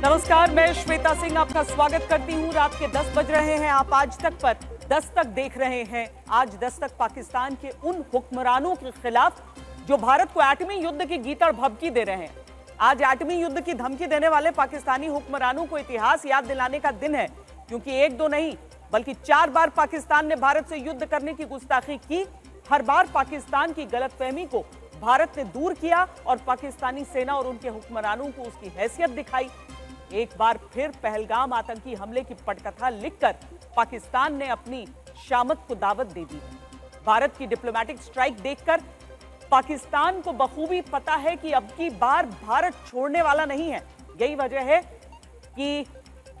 नमस्कार, मैं श्वेता सिंह आपका स्वागत करती हूं। रात के 10 बज रहे हैं। आप आज तक पर दस्तक देख रहे हैं। आज दस्तक पाकिस्तान के उन हुक्मरानों के खिलाफ जो भारत को एटमी युद्ध की गीतड़ भभकी दे रहे हैं। आज एटमी युद्ध की धमकी देने वाले पाकिस्तानी हुक्मरानों को इतिहास याद दिलाने का दिन है, क्योंकि एक दो नहीं बल्कि 4 बार पाकिस्तान ने भारत से युद्ध करने की गुस्ताखी की। हर बार पाकिस्तान की गलतफहमी को भारत ने दूर किया और पाकिस्तानी सेना और उनके हुक्मरानों को उसकी हैसियत दिखाई। एक बार फिर पहलगाम आतंकी हमले की पटकथा लिखकर पाकिस्तान ने अपनी शामत को दावत दे दी। भारत की डिप्लोमेटिक स्ट्राइक देखकर पाकिस्तान को बखूबी पता है कि अब की बार भारत छोड़ने वाला नहीं है। यही वजह है कि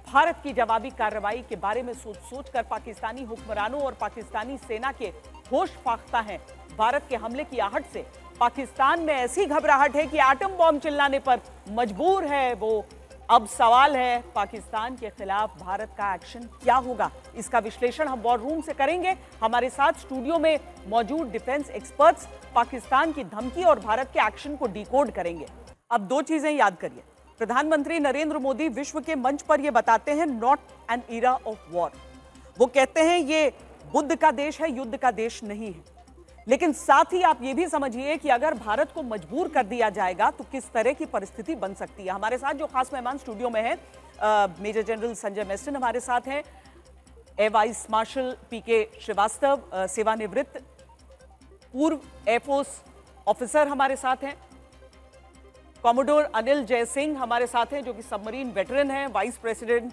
भारत की जवाबी कार्रवाई के बारे में सोच सोचकर पाकिस्तानी हुक्मरानों और पाकिस्तानी सेना के होश फाख्ता हैं। भारत के हमले की आहट से पाकिस्तान में ऐसी घबराहट है कि एटम बॉम्ब चिल्लाने पर मजबूर है वो। अब सवाल है पाकिस्तान के खिलाफ भारत का एक्शन क्या होगा। इसका विश्लेषण हम वॉर रूम से करेंगे। हमारे साथ स्टूडियो में मौजूद डिफेंस एक्सपर्ट्स पाकिस्तान की धमकी और भारत के एक्शन को डिकोड करेंगे। अब दो चीजें याद करिए। प्रधानमंत्री नरेंद्र मोदी विश्व के मंच पर यह बताते हैं not an era of war. वो कहते हैं ये बुद्ध का देश है, युद्ध का देश नहीं है। लेकिन साथ ही आप ये भी समझिए कि अगर भारत को मजबूर कर दिया जाएगा तो किस तरह की परिस्थिति बन सकती है। हमारे साथ जो खास मेहमान स्टूडियो में है, मेजर जनरल संजय मेस्टन हमारे साथ हैं, एयर वाइस मार्शल पीके श्रीवास्तव सेवानिवृत्त पूर्व एयरफोर्स ऑफिसर हमारे साथ हैं, कॉमोडोर अनिल जयसिंह हमारे साथ हैं जो कि सबमरीन वेटरन हैं, vice president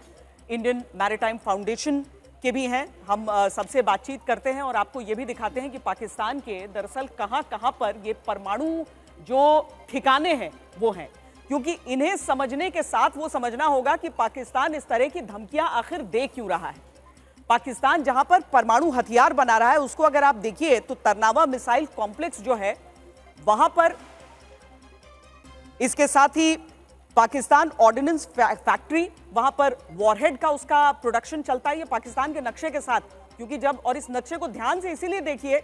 Indian maritime foundation के भी हैं। हम सबसे बातचीत करते हैं और आपको ये भी दिखाते हैं कि पाकिस्तान के दरअसल कहां पर ये परमाणु जो ठिकाने हैं वो हैं, क्योंकि इन्हें समझने के साथ वो समझना होगा कि पाकिस्तान इस तरह की धमकियां आखिर दे क्यों रहा है। पाकिस्तान जहां पर परमाणु हथियार बना रहा है उसको अगर आप देखिए तो तरनावा मिसाइल कॉम्प्लेक्स जो है वहां पर, इसके साथ ही पाकिस्तान ऑर्डिनेंस फैक्ट्री, वहां पर वॉरहेड का उसका प्रोडक्शन चलता है। ये पाकिस्तान के नक्शे के साथ, क्योंकि जब, और इस नक्शे को ध्यान से इसीलिए देखिए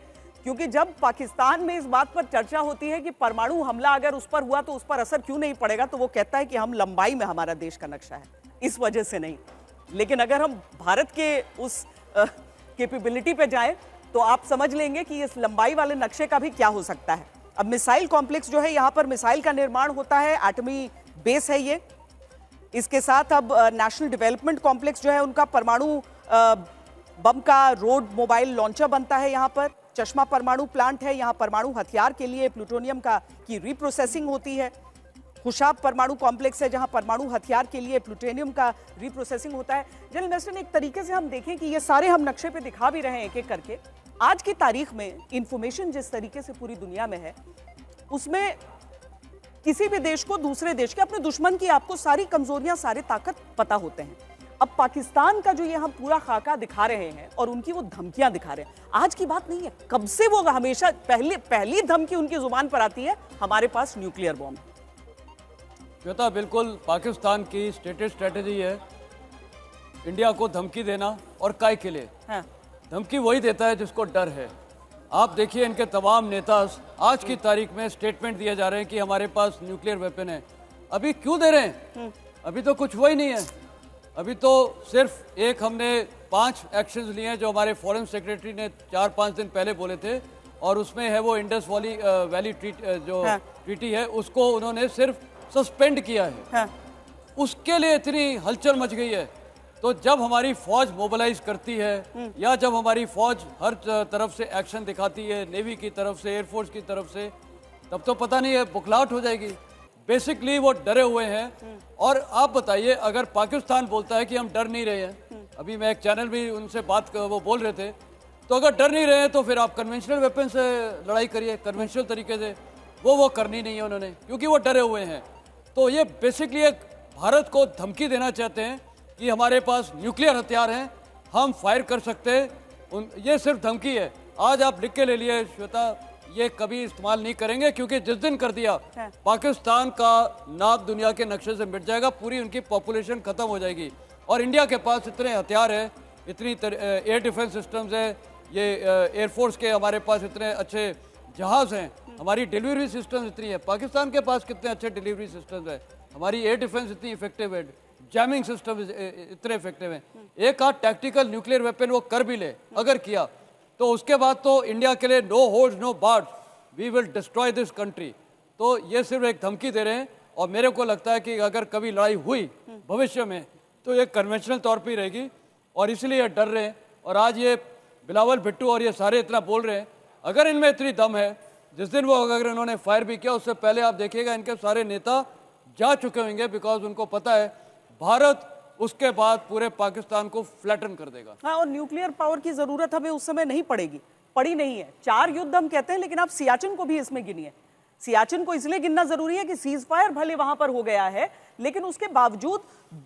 क्योंकि जब पाकिस्तान में इस बात पर चर्चा होती है कि परमाणु हमला अगर उस पर हुआ तो उस पर असर क्यों नहीं पड़ेगा, तो वो कहता है कि हम लंबाई में हमारा देश का नक्शा है, इस वजह से नहीं। लेकिन अगर हम भारत के उस कैपेबिलिटी पे जाएं तो आप समझ लेंगे कि इस लंबाई वाले नक्शे का भी क्या हो सकता है। अब मिसाइल कॉम्प्लेक्स जो है, यहाँ पर मिसाइल का निर्माण होता है, एटमी बेस है ये। इसके साथ अब नेशनल डेवलपमेंट कॉम्प्लेक्स जो है उनका परमाणु बम का रोड मोबाइल लॉन्चर बनता है। यहाँ पर चश्मा परमाणु प्लांट है, यहाँ परमाणु हथियार के लिए प्लूटोनियम की रिप्रोसेसिंग होती है। खुशाब परमाणु कॉम्प्लेक्स है जहाँ परमाणु हथियार के लिए प्लूटोनियम का रिप्रोसेसिंग होता है। जनरल मेस्टन, एक तरीके से हम देखें कि ये सारे हम नक्शे पे दिखा भी रहे हैं एक एक करके। आज की तारीख में इंफॉर्मेशन जिस तरीके से पूरी दुनिया में है, उसमें किसी भी देश को दूसरे देश के, अपने दुश्मन की आपको सारी कमजोरियां, सारी ताकत पता होते हैं। अब पाकिस्तान का जो ये हम पूरा खाका दिखा रहे हैं और उनकी वो धमकियां दिखा रहे हैं, आज की बात नहीं है, कब से वो हमेशा पहली धमकी उनकी जुबान पर आती है, हमारे पास न्यूक्लियर बॉम्ब। श्वेता, बिल्कुल पाकिस्तान की स्टेटेड स्ट्रेटेजी है इंडिया को धमकी देना, और काय के लिए? हाँ। धमकी वही देता है जिसको डर है। आप देखिए इनके तमाम नेता आज की तारीख में स्टेटमेंट दिए जा रहे हैं कि हमारे पास न्यूक्लियर वेपन है। अभी क्यों दे रहे हैं? अभी तो कुछ हुआ ही नहीं है। अभी तो सिर्फ एक हमने 5 एक्शंस लिए हैं जो हमारे फॉरेन सेक्रेटरी ने 4-5 दिन पहले बोले थे, और उसमें है वो इंडस वैली ट्रीटी है, उसको उन्होंने सिर्फ सस्पेंड किया है। उसके लिए इतनी हलचल मच गई है। तो जब हमारी फौज मोबिलाइज करती है या जब हमारी फौज हर तरफ से एक्शन दिखाती है, नेवी की तरफ से, एयरफोर्स की तरफ से, तब तो पता नहीं है बुखलाहट हो जाएगी। बेसिकली वो डरे हुए हैं। और आप बताइए, अगर पाकिस्तान बोलता है कि हम डर नहीं रहे हैं, अभी मैं एक चैनल भी उनसे वो बोल रहे थे, तो अगर डर नहीं रहे हैं तो फिर आप कन्वेंशनल वेपन से लड़ाई करिए, कन्वेंशनल तरीके से। वो करनी नहीं है उन्होंने, क्योंकि वो डरे हुए हैं। तो ये बेसिकली एक भारत को धमकी देना चाहते हैं कि हमारे पास न्यूक्लियर हथियार हैं, हम फायर कर सकते हैं। ये सिर्फ धमकी है। आज आप लिख के ले लिए श्वेता, ये कभी इस्तेमाल नहीं करेंगे, क्योंकि जिस दिन कर दिया पाकिस्तान का नाम दुनिया के नक्शे से मिट जाएगा, पूरी उनकी पॉपुलेशन खत्म हो जाएगी। और इंडिया के पास इतने हथियार है, इतनी एयर डिफेंस सिस्टम्स है, ये एयरफोर्स के हमारे पास इतने अच्छे जहाज हैं, हमारी डिलीवरी सिस्टम इतनी है। पाकिस्तान के पास कितने अच्छे डिलीवरी सिस्टम्स है, हमारी एयर डिफेंस इतनी इफेक्टिव है, जैमिंग सिस्टम इतने इफेक्टिव हैं। एक आध टैक्टिकल न्यूक्लियर वेपन वो कर भी ले, अगर किया तो उसके बाद तो इंडिया के लिए no holds no bars, we will destroy this country. तो ये सिर्फ एक धमकी दे रहे हैं, और मेरे को लगता है कि अगर कभी लड़ाई हुई भविष्य में तो ये कन्वेंशनल तौर पर ही रहेगी, और इसलिए डर रहे हैं। और आज ये बिलावल भुट्टो और ये सारे इतना बोल रहे हैं, अगर इनमें इतनी दम है, जिस दिन वो अगर इन्होंने फायर भी किया उससे पहले आप देखिएगा इनके सारे नेता जा चुके होंगे, बिकॉज उनको पता है भारत उसके बाद पूरे पाकिस्तान को फ्लैटन कर देगा। हाँ, और न्यूक्लियर पावर की जरूरत हमें उस समय नहीं पड़ेगी, पड़ी नहीं है। 4 युद्ध हम कहते हैं, लेकिन आप सियाचिन को भी इसमें गिनिए। सियाचिन को इसलिए गिनना जरूरी है कि सीज फायर भले वहां पर हो गया है, लेकिन उसके बावजूद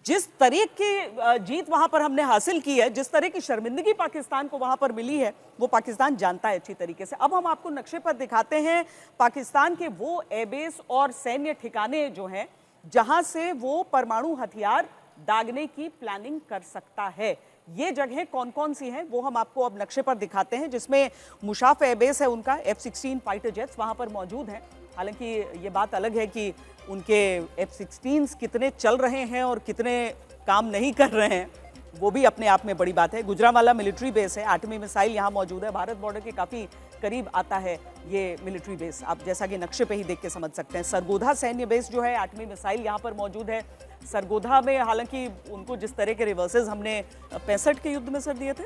जिस तरह की जीत वहां पर हमने हासिल की है, जिस तरह की शर्मिंदगी पाकिस्तान को वहां पर मिली है, वो पाकिस्तान जानता है अच्छी तरीके से। अब हम आपको नक्शे पर दिखाते हैं पाकिस्तान के वो एयरबेस और सैन्य ठिकाने जो हैं जहां से वो परमाणु हथियार दागने की प्लानिंग कर सकता है। ये जगह कौन कौन सी हैं वो हम आपको अब नक्शे पर दिखाते हैं, जिसमें मुशाफ एयरबेस है उनका, F-16 फाइटर जेट्स वहां पर मौजूद हैं। हालांकि ये बात अलग है कि उनके F-16 कितने चल रहे हैं और कितने काम नहीं कर रहे हैं, वो भी अपने आप में बड़ी बात है। गुजरांवाला मिलिट्री बेस है, एटमी मिसाइल यहाँ मौजूद है, भारत बॉर्डर के काफ़ी करीब आता है ये मिलिट्री बेस, आप जैसा कि नक्शे पे ही देख के समझ सकते हैं। सरगोधा सैन्य बेस जो है, एटमी मिसाइल यहाँ पर मौजूद है। सरगोधा में हालांकि उनको जिस तरह के रिवर्सेस हमने 65 के युद्ध में सर दिए थे,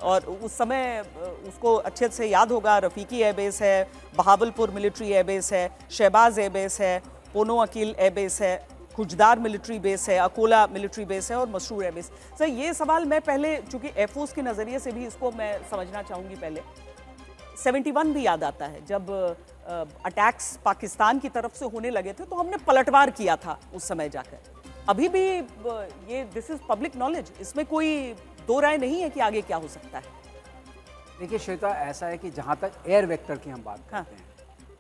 और उस समय उसको अच्छे से याद होगा, रफीकी एयरबेस है, बहावलपुर मिलिट्री एयरबेस है, शहबाज एयरबेस है, पोनो अकील एयरबेस है, खुजदार मिलिट्री बेस है, अकोला मिलिट्री बेस है और मसरूर एयरबेस। सर ये सवाल मैं पहले, चूंकि एयरफोर्स के नज़रिए से भी इसको मैं समझना चाहूँगी। पहले 71 भी याद आता है, जब अटैक्स पाकिस्तान की तरफ से होने लगे थे तो हमने पलटवार किया था उस समय जाकर। अभी भी ये दिस इज पब्लिक नॉलेज, इसमें कोई दो राय नहीं है कि आगे क्या हो सकता है। देखिए श्वेता, ऐसा है कि जहाँ तक एयर वेक्टर की हम बात करते हैं,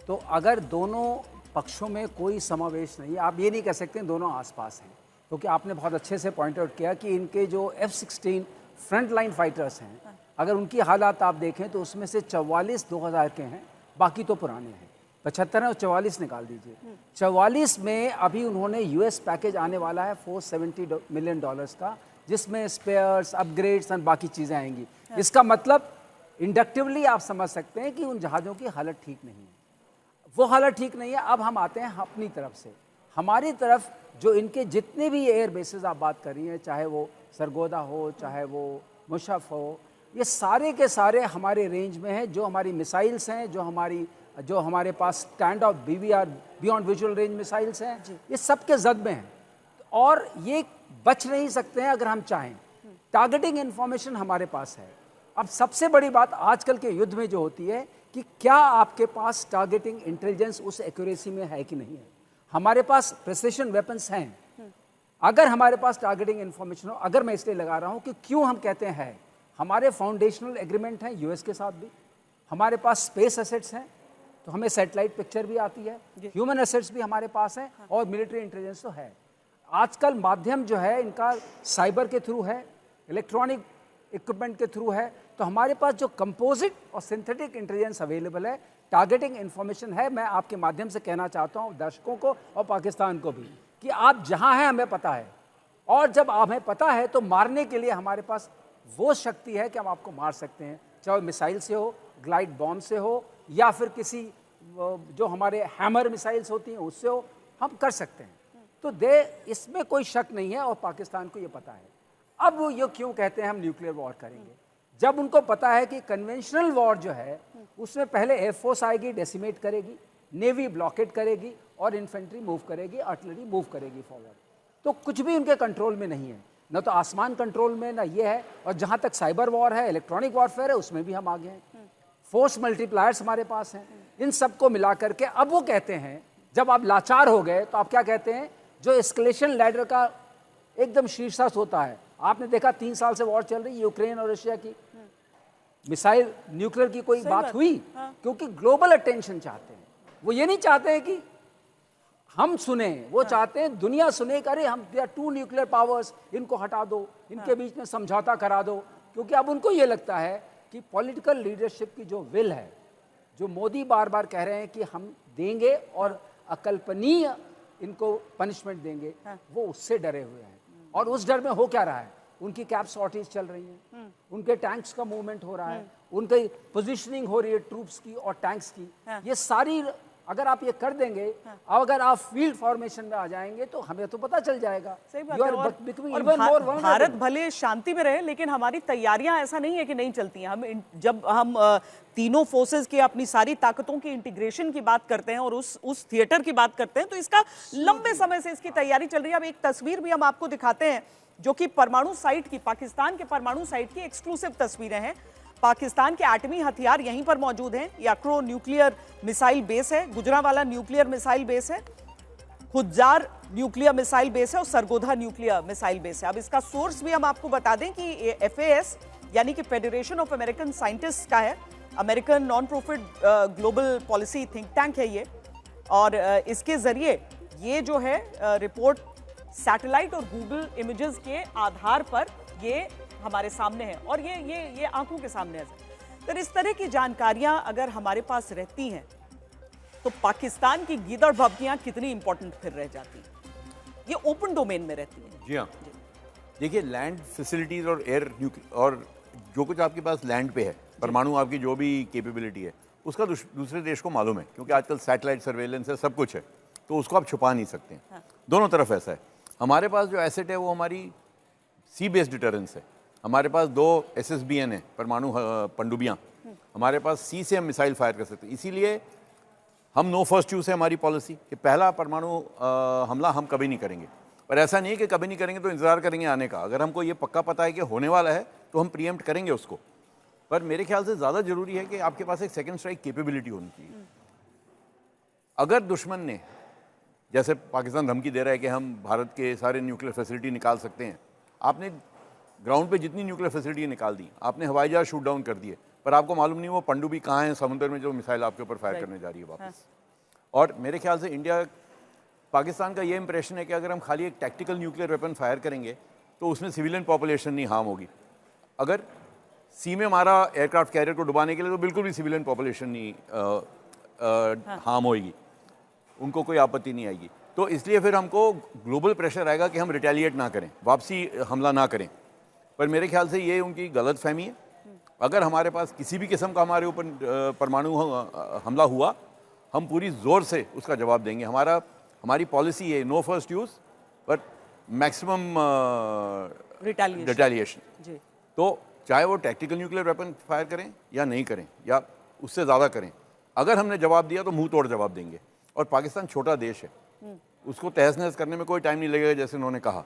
तो अगर दोनों पक्षों में कोई समावेश नहीं है, आप ये नहीं कह सकते दोनों आसपास हैं, क्योंकि आपने बहुत अच्छे से पॉइंट आउट किया कि इनके जो F-16 फ्रंट लाइन फाइटर्स हैं, अगर उनकी हालात आप देखें तो उसमें से 44 2000 के हैं, बाकी तो पुराने हैं। 75 है और 44 निकाल दीजिए। 44 में अभी उन्होंने US पैकेज आने वाला है $470 मिलियन का, जिसमें स्पेयर्स, अपग्रेड्स और बाकी चीज़ें आएंगी। इसका मतलब इंडक्टिवली आप समझ सकते हैं कि उन जहाज़ों की हालत ठीक नहीं है, वो हालत ठीक नहीं है। अब हम आते हैं अपनी तरफ से, हमारी तरफ जो इनके जितने भी एयर बेसेस आप बात कर रही हैं, चाहे वो सरगोदा हो, चाहे वो मुशफ हो, ये सारे के सारे हमारे रेंज में हैं। जो हमारी मिसाइल्स हैं, जो हमारे पास stand off BVR beyond visual range missiles हैं, ये सब के जद में हैं, और ये बच नहीं सकते हैं अगर हम चाहें। टारगेटिंग इंफॉर्मेशन हमारे पास है। अब सबसे बड़ी बात आजकल के युद्ध में जो होती है कि क्या आपके पास टारगेटिंग इंटेलिजेंस उस एक्यूरेसी में है कि नहीं है। हमारे पास प्रिसिशन वेपन्स हैं, अगर हमारे पास टारगेटिंग इंफॉर्मेशन हो, अगर मैं इसलिए लगा रहा हूं कि क्यों हम कहते हैं, हमारे फाउंडेशनल एग्रीमेंट हैं US के साथ भी, हमारे पास स्पेस एसेट्स हैं, तो हमें सैटेलाइट पिक्चर भी आती है, ह्यूमन एसेट्स भी हमारे पास हैं, और मिलिट्री इंटेलिजेंस तो है। आजकल माध्यम जो है इनका साइबर के थ्रू है, इलेक्ट्रॉनिक इक्विपमेंट के थ्रू है, तो हमारे पास जो कंपोजिट और सिंथेटिक इंटेलिजेंस अवेलेबल है, टारगेटिंग इंफॉर्मेशन है। मैं आपके माध्यम से कहना चाहता हूँ दर्शकों को और पाकिस्तान को भी कि आप जहाँ हैं हमें पता है, और जब हमें पता है तो मारने के लिए हमारे पास वो शक्ति है कि हम आपको मार सकते हैं, चाहे मिसाइल से हो, ग्लाइड बॉम्ब से हो, या फिर किसी जो हमारे हैमर मिसाइल्स होती हैं उससे हो, हम कर सकते हैं। तो इसमें कोई शक नहीं है, और पाकिस्तान को ये पता है। अब वो ये क्यों कहते हैं हम न्यूक्लियर वॉर करेंगे, जब उनको पता है कि कन्वेंशनल वॉर जो है उसमें पहले एयरफोर्स आएगी, डेसिमेट करेगी, नेवी ब्लॉकेट करेगी, और इन्फेंट्री मूव करेगी, आर्टिलरी मूव करेगी फॉरवर्ड। तो कुछ भी उनके कंट्रोल में नहीं है, न तो आसमान कंट्रोल में, ना ये है। और जहाँ तक साइबर वॉर है, इलेक्ट्रॉनिक वॉरफेयर है, उसमें भी हम आगे हैं। फोर्स मल्टीप्लायर्स हमारे पास हैं। इन सबको मिला करके अब वो कहते हैं, जब आप लाचार हो गए तो आप क्या कहते हैं, जो एस्केलेशन लैडर का एकदम शीर्षस्थ होता है, आपने देखा 3 साल से वॉर चल रही है यूक्रेन और रशिया की, मिसाइल न्यूक्लियर की कोई बात हुई? क्योंकि ग्लोबल अटेंशन चाहते हैं। वो ये नहीं चाहते हैं कि हम सुने, वो चाहते हैं दुनिया सुने, कि अरे हम 2 न्यूक्लियर पावर्स, इनको हटा दो, इनके बीच में समझौता करा दो। क्योंकि अब उनको ये लगता है कि पॉलिटिकल लीडरशिप की जो विल है, जो मोदी बार बार कह रहे हैं कि हम देंगे और अकल्पनीय इनको पनिशमेंट देंगे, वो उससे डरे हुए हैं। और उस डर में हो क्या रहा है, उनकी कैप शॉर्टेज चल रही है, उनके टैंक्स का मूवमेंट हो रहा है, उनकी पोजीशनिंग हो रही है ट्रूप्स की और टैंक्स की। ये सारी अगर आप ये कर देंगे, अगर आप फील्ड फॉर्मेशन में आ जाएंगे तो हमें तो पता चल जाएगा। सही बात है। और भारत भले शांति में रहे, लेकिन हमारी तैयारियां ऐसा नहीं है कि नहीं चलती हैं। जब हम तीनों फोर्सेस के अपनी सारी ताकतों की इंटीग्रेशन की बात करते हैं और उस थिएटर की बात करते हैं, तो इसका लंबे समय से इसकी तैयारी चल रही है। अब एक तस्वीर भी हम आपको दिखाते हैं जो कि परमाणु साइट की, पाकिस्तान के परमाणु साइट की एक्सक्लूसिव तस्वीरें हैं। पाकिस्तान के एटमी हथियार यहीं पर मौजूद हैं। याक्रो न्यूक्लियर मिसाइल बेस है, गुजरांवाला न्यूक्लियर मिसाइल बेस है, खुदजार न्यूक्लियर मिसाइल बेस है और सरगोधा न्यूक्लियर मिसाइल बेस है। अब इसका सोर्स भी हम आपको बता दें कि FAS यानी कि फेडरेशन ऑफ अमेरिकन साइंटिस्ट का है, American non profit global policy think tank है ये। और इसके जरिए ये जो है रिपोर्ट सैटेलाइट और गूगल इमेजेस के आधार पर ये हमारे सामने है और ये आंखों के सामने है। तो इस तरह की जानकारियां अगर हमारे पास रहती हैं तो पाकिस्तान की गीदड़ भभकियां कितनी इंपॉर्टेंट फिर रह जाती हैं। ये ओपन डोमेन में रहती हैं। जी हाँ, देखिए लैंड फैसिलिटीज और एयर और जो कुछ आपके पास लैंड पे है, परमाणु आपकी जो भी कैपेबिलिटी है, उसका दूसरे देश को मालूम है, क्योंकि आजकल सैटेलाइट सर्वेलेंस है, सब कुछ है, तो उसको आप छुपा नहीं सकते। हाँ। दोनों तरफ ऐसा है। हमारे पास जो एसेट है वो हमारी सी बेस्ड डिटरेंस है। हमारे पास 2 SSBN है, परमाणु पनडुब्बियाँ। हमारे पास सी से हम मिसाइल फायर कर सकते हैं। इसीलिए हम नो फर्स्ट यूज है हमारी पॉलिसी कि पहला परमाणु हमला हम कभी नहीं करेंगे। पर ऐसा नहीं है कि कभी नहीं करेंगे तो इंतजार करेंगे आने का। अगर हमको ये पक्का पता है कि होने वाला है तो हम प्रीएम्प्ट करेंगे उसको। पर मेरे ख्याल से ज़्यादा जरूरी है कि आपके पास एक सेकेंड स्ट्राइक कैपेबिलिटी होनी चाहिए। अगर दुश्मन ने, जैसे पाकिस्तान धमकी दे रहा है कि हम भारत के सारे न्यूक्लियर फैसिलिटी निकाल सकते हैं, आपने ग्राउंड पे जितनी न्यूक्लियर फैसिलिटी निकाल दी, आपने हवाई जहाज शूट डाउन कर दिए, पर आपको मालूम नहीं वो पनडुब्बी कहाँ है समुद्र में जो मिसाइल आपके ऊपर फायर करने जा रही है वापस। और मेरे ख्याल से पाकिस्तान का ये इंप्रेशन है कि अगर हम खाली एक टैक्टिकल न्यूक्लियर वेपन फायर करेंगे तो उसमें सिविलियन पॉपुलेशन नहीं हार्म होगी। अगर सी में हमारा एयरक्राफ्ट कैरियर को डुबाने के लिए तो बिल्कुल भी सिविलियन पॉपुलेशन नहीं हार्म होगी, उनको कोई आपत्ति नहीं आएगी। तो इसलिए फिर हमको ग्लोबल प्रेशर आएगा कि हम रिटेलिएट ना करें, वापसी हमला ना करें। पर मेरे ख्याल से ये उनकी गलत फहमी है। अगर हमारे पास किसी भी किस्म का हमारे ऊपर परमाणु हमला हुआ, हम पूरी ज़ोर से उसका जवाब देंगे। हमारी पॉलिसी है no first use but maximum retaliation. तो चाहे वो टैक्टिकल न्यूक्लियर वेपन फायर करें या नहीं करें या उससे ज़्यादा करें, अगर हमने जवाब दिया तो मुंह तोड़ जवाब देंगे। और पाकिस्तान छोटा देश है, उसको तहस नहस करने में कोई टाइम नहीं लगेगा। जैसे उन्होंने कहा,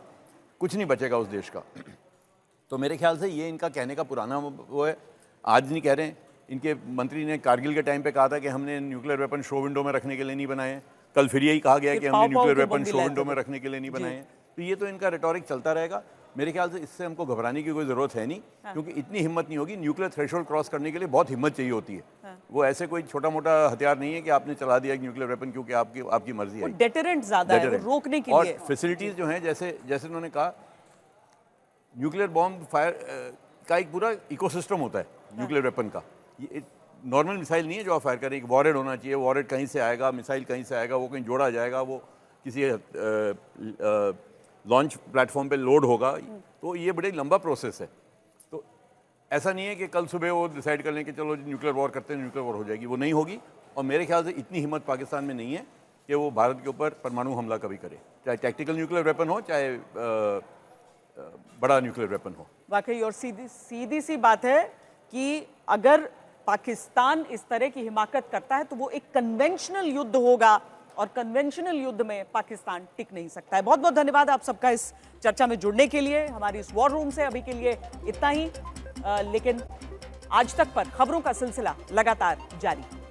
कुछ नहीं बचेगा उस देश का। तो मेरे ख्याल से ये इनका कहने का पुराना वो है, आज नहीं कह रहे हैं। इनके मंत्री ने कारगिल के टाइम पे कहा था कि हमने न्यूक्लियर वेपन शो विंडो में रखने के लिए नहीं बनाए हैं। कल फिर यही कहा गया कि हमने न्यूक्लियर वेपन शो विंडो में रखने के लिए नहीं बनाए हैं। तो ये तो इनका रिटोरिक चलता रहेगा। मेरे ख्याल से इससे हमको घबराने की कोई ज़रूरत है नहीं। हाँ। क्योंकि इतनी हिम्मत नहीं होगी। न्यूक्लियर थ्रेशोल्ड क्रॉस करने के लिए बहुत हिम्मत चाहिए होती है। हाँ। वो ऐसे कोई छोटा मोटा हथियार नहीं है कि आपने चला दिया न्यूक्लियर वेपन क्योंकि आपकी मर्जी है। डेटरेंट ज़्यादा है, रोकने के लिए। और फैसिलिटीज़ जो हैं, जैसे उन्होंने कहा, न्यूक्लियर बॉम्ब फायर का एक पूरा इकोसिस्टम होता है। न्यूक्लियर वेपन का ये नॉर्मल मिसाइल नहीं है जो आप फायर करें। एक वॉरहेड होना चाहिए, वॉरहेड कहीं से आएगा, मिसाइल कहीं से आएगा, वो कहीं जोड़ा जाएगा, वो किसी लॉन्च प्लेटफॉर्म पे लोड होगा। तो ये बड़ी लंबा प्रोसेस है। तो ऐसा नहीं है कि कल सुबह वो डिसाइड कर लें कि चलो न्यूक्लियर वॉर करते हैं, न्यूक्लियर वॉर हो जाएगी। वो नहीं होगी। और मेरे ख्याल से इतनी हिम्मत पाकिस्तान में नहीं है कि वो भारत के ऊपर परमाणु हमला कभी करे, चाहे टैक्टिकल न्यूक्लियर वेपन हो, चाहे बड़ा न्यूक्लियर वेपन हो। वाकई। और सीधी सी बात है कि अगर पाकिस्तान इस तरह की हिमाकत करता है तो वो एक कन्वेंशनल युद्ध होगा और कन्वेंशनल युद्ध में पाकिस्तान टिक नहीं सकता है। बहुत बहुत धन्यवाद आप सबका इस चर्चा में जुड़ने के लिए। हमारी इस वॉर रूम से अभी के लिए इतना ही, लेकिन आज तक पर खबरों का सिलसिला लगातार जारी।